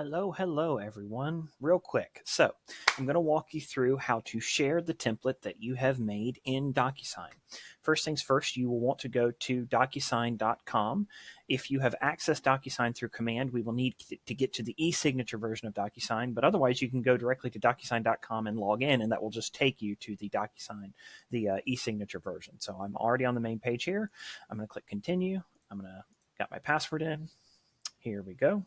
Hello, everyone. Real quick. So, I'm going to walk you through how to share the template that you have made in Docusign. First things first, you will want to go to Docusign.com. If you have accessed Docusign through command, we will need to get to the e-signature version of Docusign, but otherwise you can go directly to Docusign.com and log in, and that will just take you to the Docusign, the e-signature version. So I'm already on the main page here. I'm going to click continue. I'm going to got my password in. Here we go.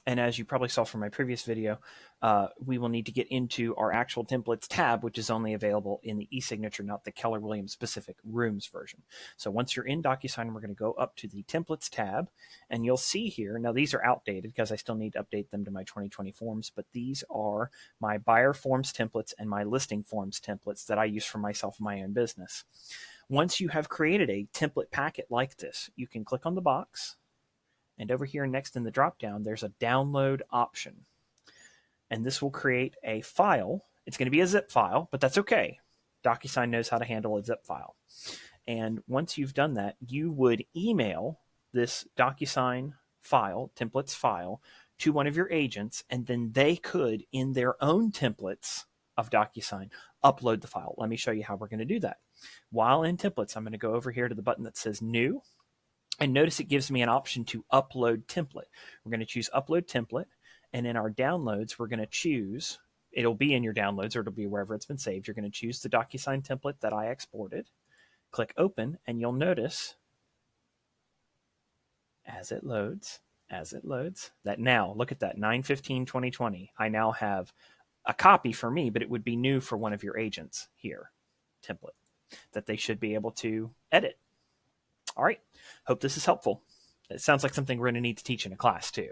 And as you probably saw from my previous video, we will need to get into our actual templates tab, which is only available in the e-signature, not the Keller Williams specific rooms version. So once you're in Docusign, we're going to go up to the templates tab, and you'll see here, now these are outdated because I still need to update them to my 2020 forms, but these are my buyer forms templates and my listing forms templates that I use for myself in my own business. Once you have created a template packet like this, you can click on the box, and over here next in the drop-down, there's a download option. And this will create a file. It's going to be a zip file, but that's okay. Docusign knows how to handle a zip file. And once you've done that, you would email this Docusign file, templates file, to one of your agents, and then they could, in their own templates of Docusign, upload the file. Let me show you how we're going to do that. While in templates, I'm going to go over here to the button that says New. And notice it gives me an option to upload template. We're going to choose upload template. And in our downloads, we're going to choose, it'll be in your downloads or it'll be wherever it's been saved. You're going to choose the Docusign template that I exported. Click open, and you'll notice as it loads, that now, look at that, 9/15/2020. I now have a copy for me, but it would be new for one of your agents here, template, that they should be able to edit. All right. Hope this is helpful. It sounds like something we're going to need to teach in a class too.